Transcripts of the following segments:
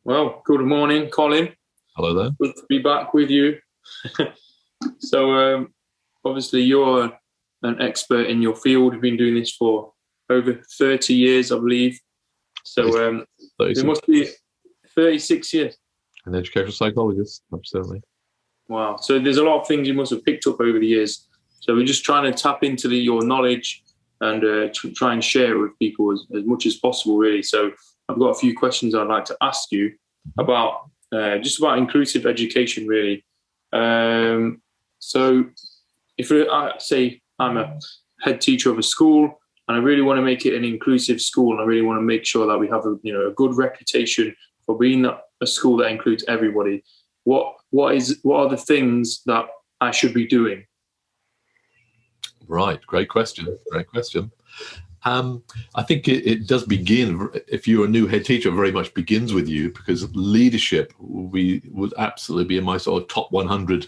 Well, good morning, Colin. Hello there. Good to be back with you. So, obviously, you're an expert in your field. You've been doing this for over 30 years, I believe. So, it 36. must be 36 years. An educational psychologist, absolutely. Wow. So, there's a lot of things you must have picked up over the years. So, we're just trying to tap into your knowledge and try and share it with people as much as possible, really. So, I've got a few questions I'd like to ask you about just about inclusive education, really. So, if I say I'm a head teacher of a school and I really want to make it an inclusive school, and I really want to make sure that we have a good reputation for being a school that includes everybody, what are the things that I should be doing? Right, great question. Great question. I think it does begin, if you're a new head teacher, it very much begins with you, because leadership would absolutely be in my sort of top 100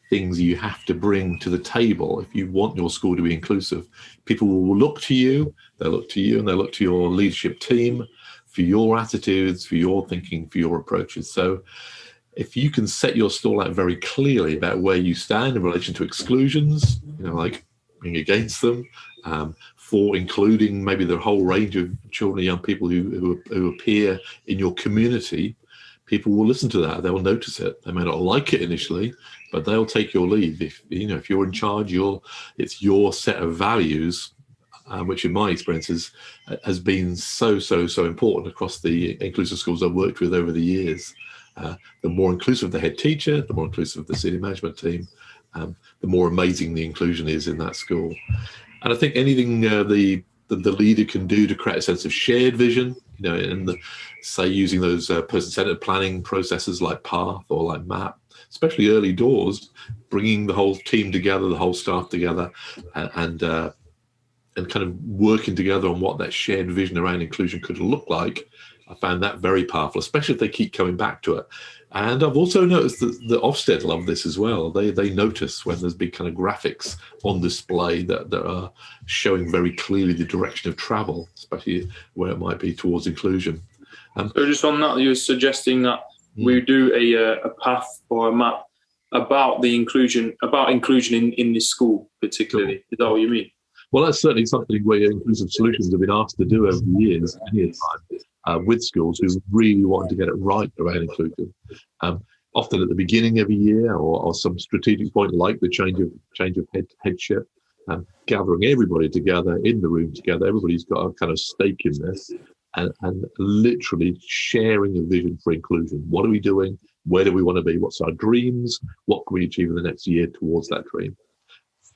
things you have to bring to the table if you want your school to be inclusive. People will look to you, they'll look to you, and they'll look to your leadership team for your attitudes, for your thinking, for your approaches. So if you can set your stall out very clearly about where you stand in relation to exclusions, like being against them, for including maybe the whole range of children and young people who appear in your community, people will listen to that. They will notice it. They may not like it initially, but they'll take your lead. If you're in charge, it's your set of values, which in my experience has been so important across the inclusive schools I've worked with over the years. The more inclusive the head teacher, the more inclusive the senior management team, the more amazing the inclusion is in that school. And I think anything the leader can do to create a sense of shared vision, and say using those person-centered planning processes like PATH or like MAP, especially early doors, bringing the whole team together, the whole staff together, and kind of working together on what that shared vision around inclusion could look like. I found that very powerful, especially if they keep coming back to it. And I've also noticed that the Ofsted love this as well. They notice when there's big kind of graphics on display that are showing very clearly the direction of travel, especially where it might be towards inclusion. So just on that, you're suggesting that we do a path or a map about the inclusion, in this school particularly. Sure. Is that what you mean? Well, that's certainly something where inclusive solutions have been asked to do over the years, many a time, with schools who really want to get it right around inclusion. Often at the beginning of a year or some strategic point, like the change of headship, gathering everybody together in the room together. Everybody's got a kind of stake in this, and literally sharing a vision for inclusion. What are we doing? Where do we want to be? What's our dreams? What can we achieve in the next year towards that dream?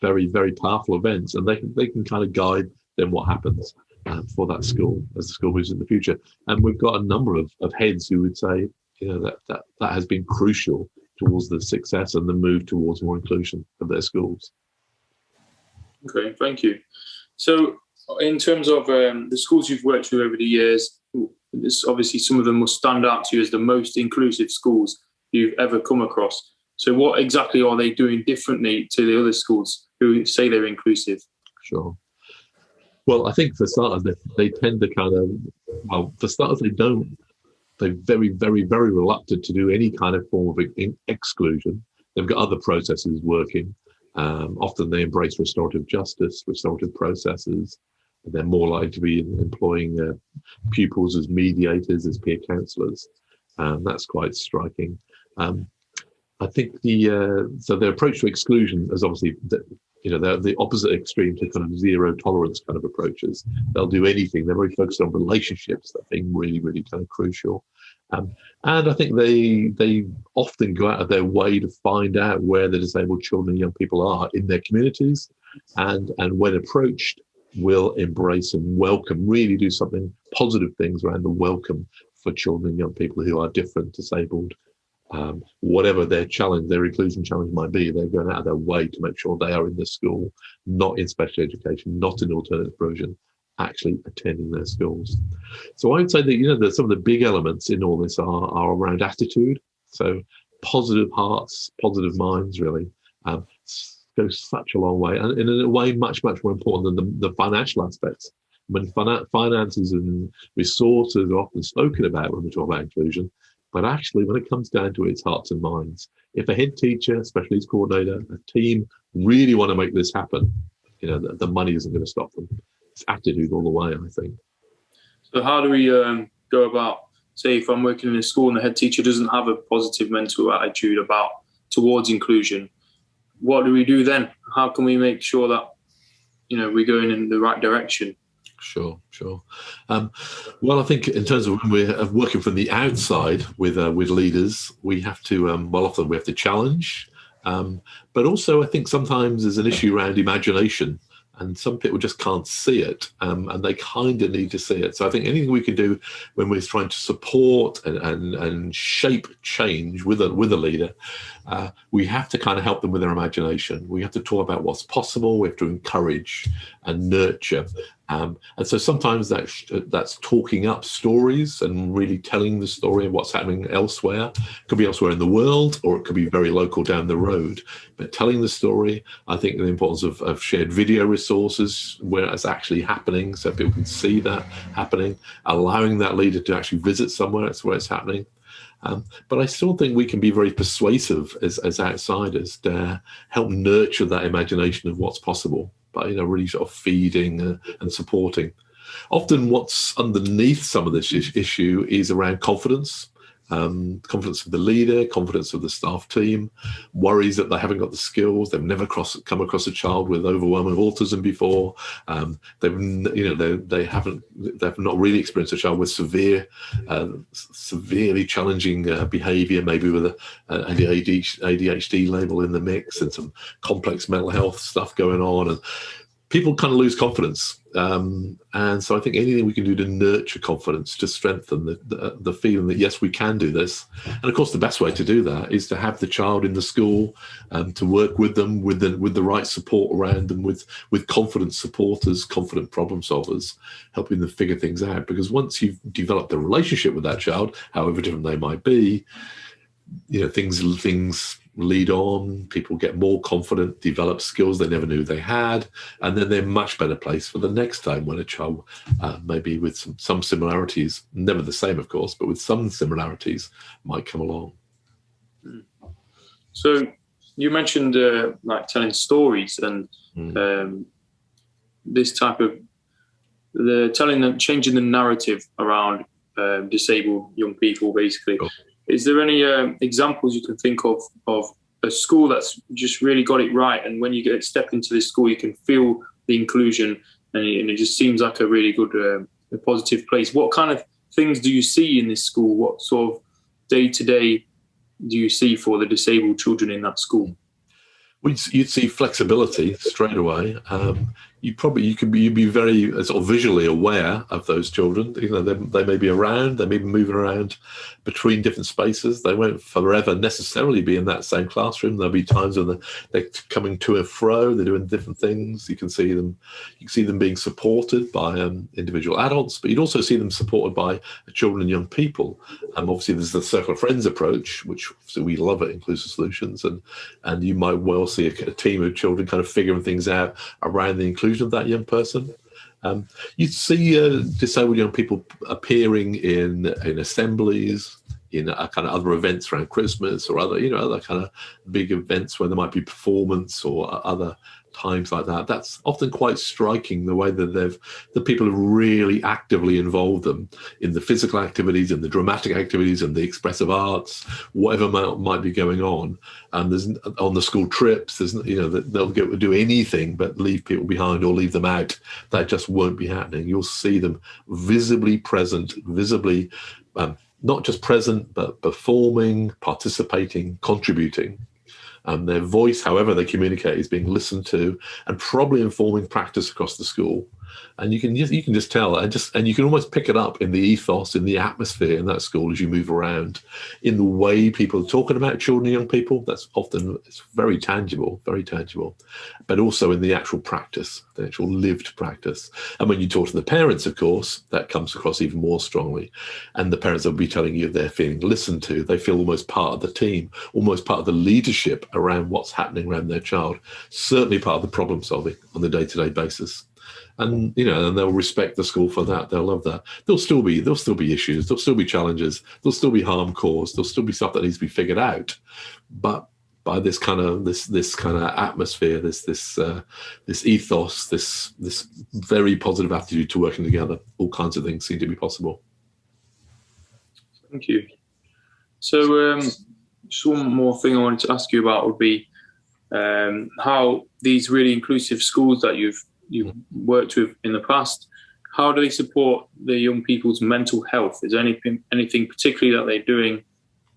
Very, very powerful events, and they can kind of guide then what happens for that school as the school moves in the future. And we've got a number of heads who would say, that has been crucial towards the success and the move towards more inclusion of their schools. Okay, thank you. So, in terms of the schools you've worked with over the years, obviously some of them must stand out to you as the most inclusive schools you've ever come across. So what exactly are they doing differently to the other schools who say they're inclusive? Sure. Well, I think for starters, they tend to for starters, they're very, very, very reluctant to do any kind of form of exclusion. They've got other processes working. Often they embrace restorative justice, restorative processes. They're more likely to be employing pupils as mediators, as peer counsellors. That's quite striking. I think so their approach to exclusion is obviously they're the opposite extreme to kind of zero tolerance kind of approaches. They'll do anything. They're very focused on relationships, that being really, really kind of crucial. And I think they often go out of their way to find out where the disabled children and young people are in their communities, and when approached, will embrace and welcome, really do something positive things around the welcome for children and young people who are different, disabled. Whatever their challenge, their inclusion challenge might be, they're going out of their way to make sure they are in the school, not in special education, not in alternative provision, actually attending their schools. So I would say that some of the big elements in all this are around attitude. So positive hearts, positive minds, really goes such a long way, and in a way much more important than the financial aspects. When finances and resources are often spoken about when we talk about inclusion, But actually, when it comes down to its hearts and minds, if a head teacher, special needs coordinator, a team really want to make this happen, the money isn't going to stop them. It's attitude all the way, I think. So how do we go about, say, if I'm working in a school and the head teacher doesn't have a positive mental attitude towards inclusion, what do we do then? How can we make sure that, we're going in the right direction? Sure. Well, I think in terms of when we're working from the outside with leaders, we have to, often we have to challenge. But also, I think sometimes there's an issue around imagination, and some people just can't see it, and they kind of need to see it. So I think anything we can do when we're trying to support and shape change with a leader, we have to kind of help them with their imagination. We have to talk about what's possible. We have to encourage and nurture. And so sometimes that's talking up stories and really telling the story of what's happening elsewhere. It could be elsewhere in the world, or it could be very local down the road. But telling the story, I think the importance of shared video resources where it's actually happening, so people can see that happening, allowing that leader to actually visit somewhere where it's happening. But I still think we can be very persuasive as outsiders to help nurture that imagination of what's possible, but really sort of feeding and supporting. Often what's underneath some of this issue is around confidence. Confidence of the leader, confidence of the staff team, worries that they haven't got the skills, they've never come across a child with overwhelming autism before, they've not really experienced a child with severely challenging behaviour, maybe with an ADHD label in the mix and some complex mental health stuff going on, and people kind of lose confidence. And so I think anything we can do to nurture confidence, to strengthen the feeling that, yes, we can do this. And of course, the best way to do that is to have the child in the school, to work with them with the right support around them, with confident supporters, confident problem solvers, helping them figure things out. Because once you've developed a relationship with that child, however different they might be, things lead on, people get more confident, develop skills they never knew they had, and then they're much better placed for the next time when a child, maybe with some similarities, never the same, of course, but with some similarities, might come along. So you mentioned like telling stories and this type of changing the narrative around disabled young people, basically. Sure. Is there any examples you can think of a school that's just really got it right, and when you step into this school, you can feel the inclusion, and it just seems like a really good, a positive place? What kind of things do you see in this school? What sort of day-to-day do you see for the disabled children in that school? You'd see flexibility straight away. You'd be very sort of visually aware of those children. They may be around, they may be moving around between different spaces. They won't forever necessarily be in that same classroom. There'll be times when they're coming to and fro. They're doing different things. You can see them being supported by individual adults, but you'd also see them supported by children and young people. Obviously, there's the Circle of Friends approach, which we love at Inclusive Solutions, and you might well see a team of children kind of figuring things out around the inclusion of that young person. You see disabled young people appearing in assemblies, in kind of other events around Christmas or other kind of big events where there might be performance or other times like that. That's often quite striking, the way that the people have really actively involved them in the physical activities and the dramatic activities and the expressive arts, whatever might be going on. There's on the school trips, they'll do anything but leave people behind or leave them out. That just won't be happening. You'll see them visibly present, not just present, but performing, participating, contributing. Their voice, however they communicate, is being listened to and probably informing practice across the school. And you can just tell, and you can almost pick it up in the ethos, in the atmosphere in that school as you move around, in the way people are talking about children and young people. It's very tangible, but also in the actual practice, the actual lived practice. And when you talk to the parents, of course, that comes across even more strongly. And the parents will be telling you they're feeling listened to. They feel almost part of the team, almost part of the leadership around what's happening around their child, certainly part of the problem solving on the day-to-day basis. and and they'll respect the school for that. They'll love that. There'll still be issues. There'll still be challenges. There'll still be harm caused. There'll still be stuff that needs to be figured out. But by this kind of atmosphere, this ethos, this very positive attitude to working together, all kinds of things seem to be possible. Thank you. So just one more thing I wanted to ask you about would be how these really inclusive schools that you've worked with in the past, how do they support the young people's mental health? Is there anything particularly that they're doing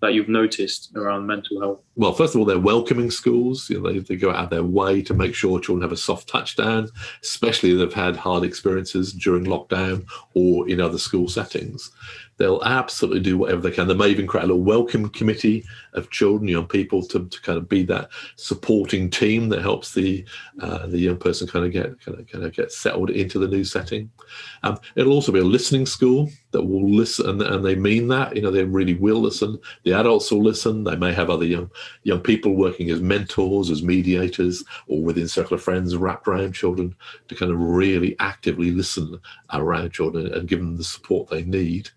that you've noticed around mental health? Well, first of all, they're welcoming schools. They go out of their way to make sure children have a soft touchdown, especially if they've had hard experiences during lockdown or in other school settings. They'll absolutely do whatever they can. They may even create a little welcome committee of children, young people, to kind of be that supporting team that helps the young person kind of get settled into the new setting. It'll also be a listening school that will listen, and they mean that. They really will listen. The adults will listen. They may have other young people working as mentors, as mediators, or within circle of friends wrapped around children to kind of really actively listen around children and give them the support they need.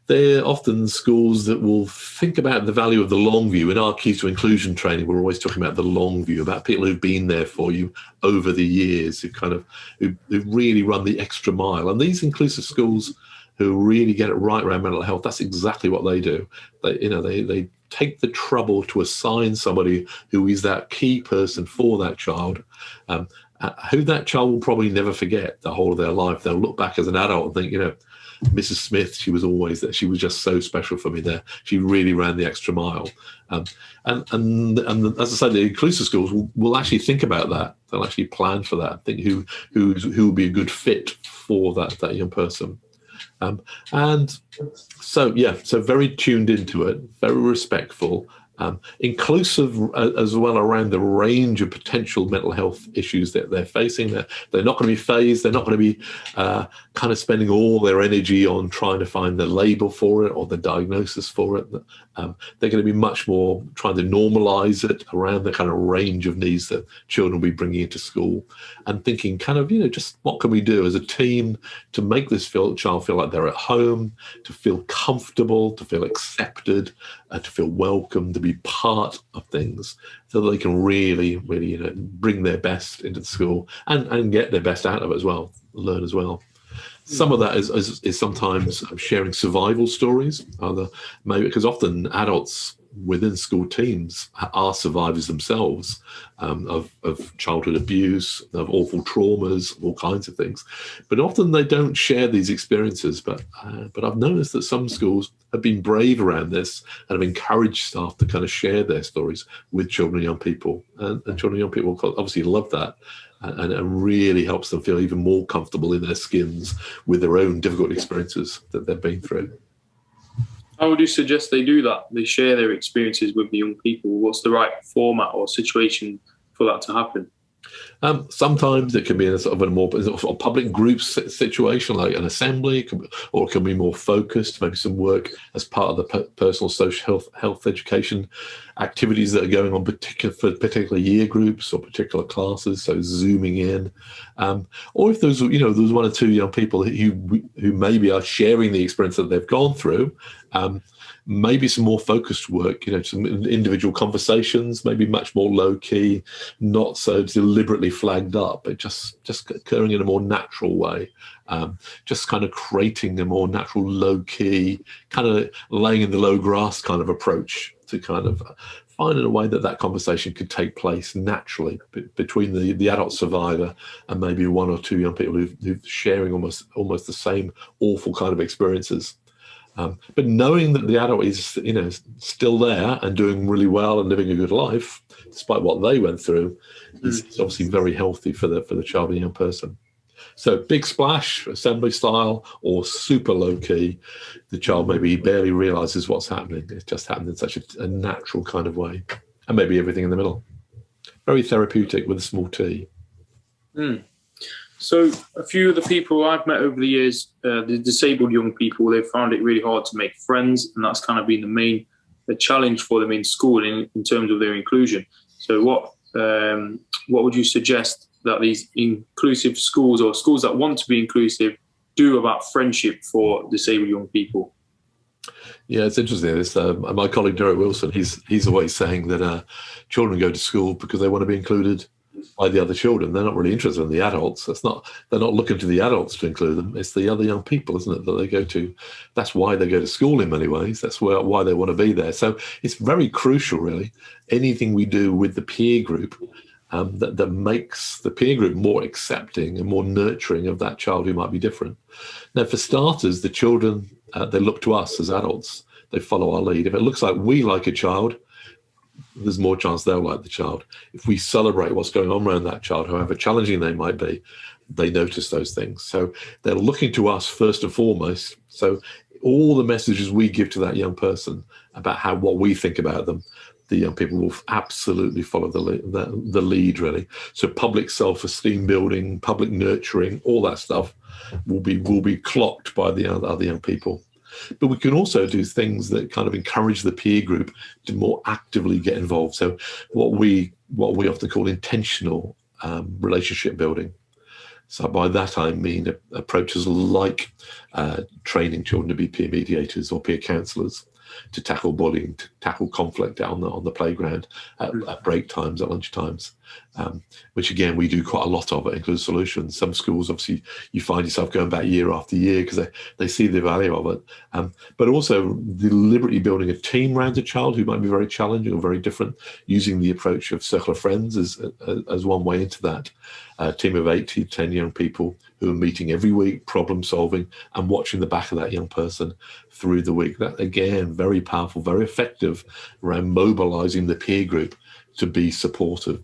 They're often schools that will think about the value of the long view. In our Keys to Inclusion training, we're always talking about the long view, about people who've been there for you over the years, who really run the extra mile. And these inclusive schools who really get it right around mental health, that's exactly what they do. They take the trouble to assign somebody who is that key person for that child, who that child will probably never forget the whole of their life. They'll look back as an adult and think, Mrs. Smith, she was always there. She was just so special for me there. She really ran the extra mile. And as I said, the inclusive schools will actually think about that. They'll actually plan for that. Think who will be a good fit for that young person. And so very tuned into it, very respectful, inclusive as well around the range of potential mental health issues that they're facing. They're not going to be phased. They're not going to be kind of spending all their energy on trying to find the label for it or the diagnosis for it. They're going to be much more trying to normalize it around the kind of range of needs that children will be bringing into school, and thinking kind of, just what can we do as a team to make this child feel like they're at home, to feel comfortable, to feel accepted, to feel welcome, to be part of things, so that they can really bring their best into the school and get their best out of it as well, learn as well. Some of that is sometimes sharing survival stories, maybe because often adults within school teams are survivors themselves of childhood abuse, of awful traumas, all kinds of things. But often they don't share these experiences. But I've noticed that some schools have been brave around this and have encouraged staff to kind of share their stories with children and young people. And children and young people obviously love that. And it really helps them feel even more comfortable in their skins with their own difficult experiences that they've been through. How would you suggest they do that? They share their experiences with the young people. What's the right format or situation for that to happen? Sometimes it can be in a sort of a more public group situation, like an assembly, or it can be more focused, maybe some work as part of the personal social health education activities that are going on for particular year groups or particular classes, so zooming in. Or if there's one or two young people who maybe are sharing the experience that they've gone through, maybe some more focused work, some individual conversations, maybe much more low key, not so deliberately flagged up, but just occurring in a more natural way, just kind of creating a more natural low key, kind of laying in the low grass kind of approach to kind of finding a way that conversation could take place naturally between the adult survivor and maybe one or two young people who're sharing almost the same awful kind of experiences. But knowing that the adult is, still there and doing really well and living a good life, despite what they went through, is obviously very healthy for the child and young person. So big splash, assembly style, or super low key, the child maybe barely realizes what's happening. It's just happened in such a natural kind of way, and maybe everything in the middle. Very therapeutic with a small t. So a few of the people I've met over the years, the disabled young people, they've found it really hard to make friends, and that's kind of been the challenge for them in school in terms of their inclusion. So what would you suggest that these inclusive schools or schools that want to be inclusive do about friendship for disabled young people? Yeah, it's interesting. It's, my colleague Derek Wilson, he's always saying that children go to school because they want to be included by the other children. They're not really interested in the adults. They're not looking to the adults to include them. It's the other young people, isn't it, that they go to. That's why they go to school in many ways. That's why they want to be there. So it's very crucial, really. Anything we do with the peer group that makes the peer group more accepting and more nurturing of that child who might be different. Now, for starters, the children, they look to us as adults. They follow our lead. If it looks like we like a child, there's more chance they'll like the child. If we celebrate what's going on around that child, however challenging they might be, they notice those things. So they're looking to us first and foremost. So all the messages we give to that young person about what we think about them, the young people will absolutely follow the lead, really. So public self-esteem building, public nurturing, all that stuff will be clocked by the other young people. But we can also do things that kind of encourage the peer group to more actively get involved. So what we often call intentional relationship building. So by that I mean approaches like training children to be peer mediators or peer counsellors, to tackle bullying, to tackle conflict on the playground, at break times, at lunch times, which again we do quite a lot of at Inclusive Solutions. Some schools, obviously, you find yourself going back year after year because they see the value of it. But also deliberately building a team around a child who might be very challenging or very different, using the approach of circle of friends as one way into that. A team of 8 to 10 young people who are meeting every week, problem solving, and watching the back of that young person through the week. That, again, very powerful, very effective around mobilizing the peer group to be supportive.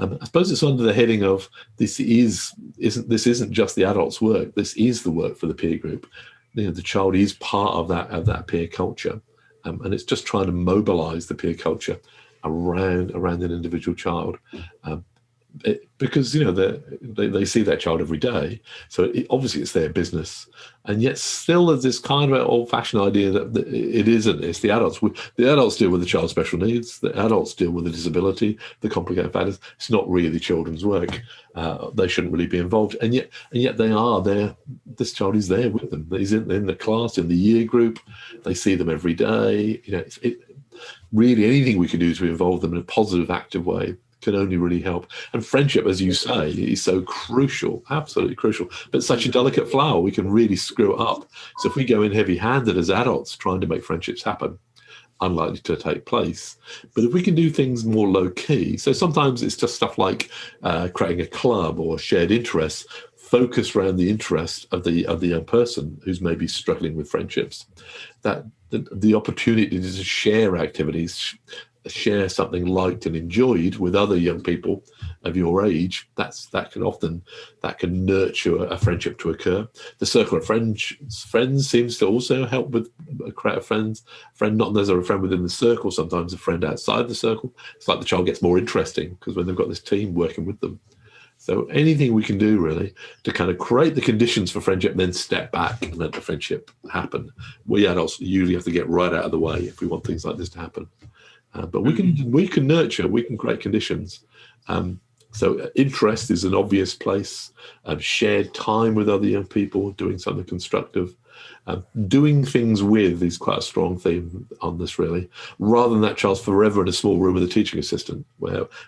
I suppose it's under the heading of this isn't just the adult's work. This is the work for the peer group. The child is part of that peer culture, and it's just trying to mobilize the peer culture around an individual child. Because they see that child every day, so obviously it's their business, and yet still there's this kind of old-fashioned idea that it isn't. It's the adults. The adults deal with the child's special needs. The adults deal with the disability, the complicated factors. It's not really children's work. They shouldn't really be involved, and yet they are there. This child is there with them. He's in the class, in the year group. They see them every day. Really anything we can do to involve them in a positive, active way can only really help. And friendship, as you say, is so crucial, absolutely crucial. But such a delicate flower, we can really screw it up. So if we go in heavy-handed as adults trying to make friendships happen, unlikely to take place. But if we can do things more low-key, so sometimes it's just stuff like creating a club or shared interests, focus around the interest of the young person who's maybe struggling with friendships. That the opportunity to share activities, share something liked and enjoyed with other young people of your age, that can nurture a friendship to occur. The circle of friends seems to also help with a crowd of friend, not necessarily a friend within the circle, sometimes a friend outside the circle. It's like the child gets more interesting because when they've got this team working with them. So anything we can do really to kind of create the conditions for friendship, then step back and let the friendship happen. We adults usually have to get right out of the way if we want things like this to happen. But we can nurture, we can create conditions. So interest is an obvious place. Shared time with other young people, doing something constructive. Doing things with is quite a strong theme on this, really, rather than that child's forever in a small room with a teaching assistant,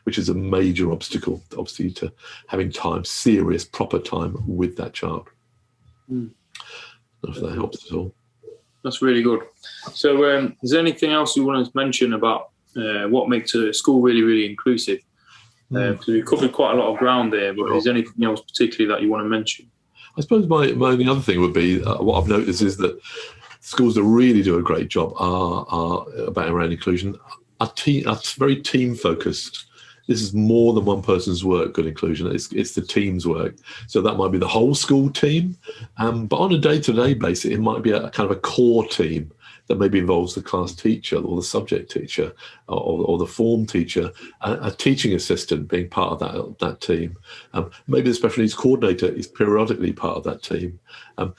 which is a major obstacle, obviously, to having time, serious, proper time with that child. I don't know if that helps at all. That's really good. So is there anything else you want to mention about what makes a school really, really inclusive? Because we've covered quite a lot of ground there, but is there anything else particularly that you want to mention? I suppose my only other thing would be what I've noticed is that schools that really do a great job are about around inclusion are very team focused. This is more than one person's work, good inclusion. It's the team's work. So that might be the whole school team, but on a day-to-day basis, it might be a kind of a core team that maybe involves the class teacher or the subject teacher or the form teacher, a teaching assistant being part of that team. Maybe the special needs coordinator is periodically part of that team.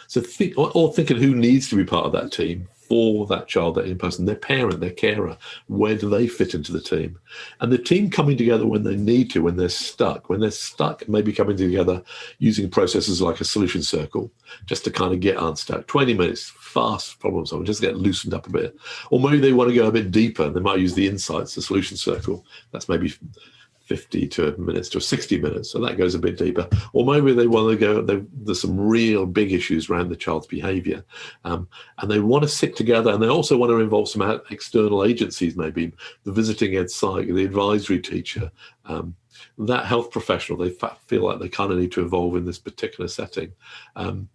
So thinking who needs to be part of that team, for that child, that in person, their parent, their carer. Where do they fit into the team? And the team coming together when they need to, when they're stuck, maybe coming together using processes like a solution circle, just to kind of get unstuck. 20 minutes, fast problem solving, just get loosened up a bit. Or maybe they want to go a bit deeper. They might use the insights, the solution circle. That's maybe 50 minutes to 60 minutes, so that goes a bit deeper. Or maybe they want to go, there's some real big issues around the child's behaviour, and they want to sit together, and they also want to involve some external agencies, maybe the visiting ed psych, the advisory teacher, that health professional. They feel like they kind of need to involve in this particular setting, and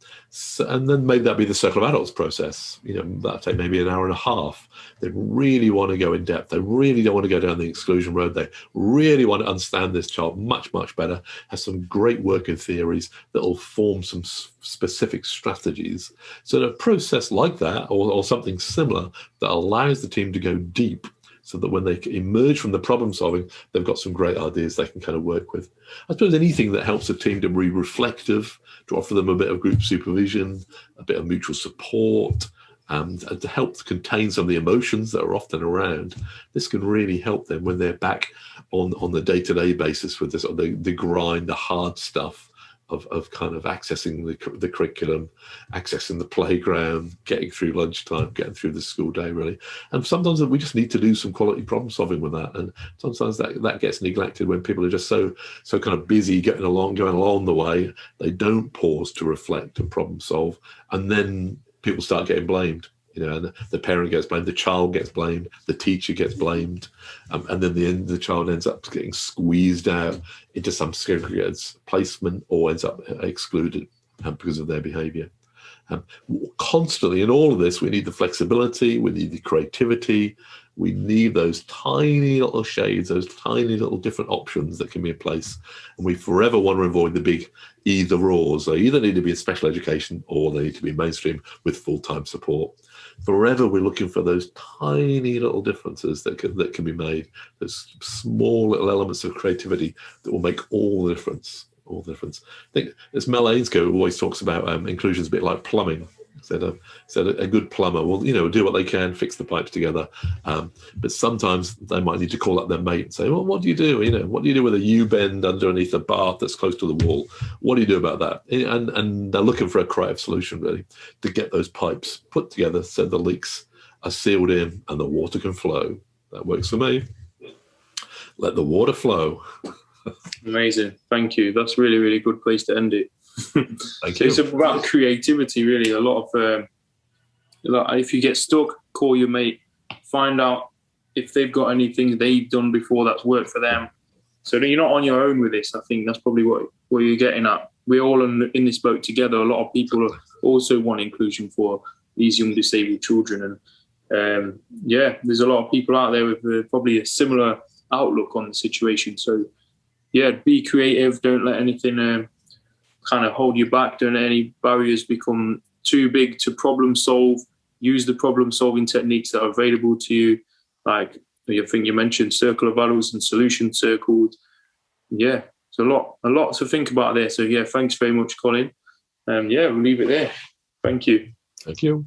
then maybe that'd be the circle of adults process. That'll take maybe an hour and a half. They really want to go in depth. They really don't want to go down the exclusion road. They really want to understand this child much, much better, have some great working theories that will form some specific strategies. So a process like that, or something similar, that allows the team to go deep, so that when they emerge from the problem solving, they've got some great ideas they can kind of work with. I suppose anything that helps a team to be reflective, to offer them a bit of group supervision, a bit of mutual support, and to help contain some of the emotions that are often around. This can really help them when they're back on the day-to-day basis with this, the grind, the hard stuff of kind of accessing the curriculum, accessing the playground, getting through lunchtime, getting through the school day, really. And sometimes we just need to do some quality problem solving with that. And sometimes that gets neglected when people are just so kind of busy going along the way. They don't pause to reflect and problem solve. And then people start getting blamed. And the parent gets blamed, the child gets blamed, the teacher gets blamed, and then the child ends up getting squeezed out into some segregated placement or ends up excluded because of their behaviour. Constantly in all of this, we need the flexibility, we need the creativity, we need those tiny little shades, those tiny little different options that can be in place. And we forever want to avoid the big either ors. They either need to be in special education or they need to be mainstream with full-time support. Forever we're looking for those tiny little differences that can be made, those small little elements of creativity that will make all the difference. I think it's Mel Ainscough who always talks about inclusion is a bit like plumbing. Said a good plumber will do what they can, fix the pipes together, but sometimes they might need to call up their mate and say, well, what do you do? What do you do with a U-bend underneath a bath that's close to the wall? What do you do about that? And they're looking for a creative solution, really, to get those pipes put together so the leaks are sealed in and the water can flow. That works for me. Let the water flow. Amazing. Thank you. That's really, really good place to end it. Thank you. It's about creativity, really. A lot of if you get stuck, call your mate, find out if they've got anything they've done before that's worked for them, so that you're not on your own with this. I think that's probably what you're getting at. We're all in this boat together. A lot of people also want inclusion for these young disabled children, and there's a lot of people out there with probably a similar outlook on the situation. So be creative. Don't let anything kind of hold you back. Don't let any barriers become too big to problem solve. Use the problem solving techniques that are available to you. Like I think you mentioned circle of adults and solution circles. It's a lot to think about there. So thanks very much, Colin. We'll leave it there. Thank you. Thank you.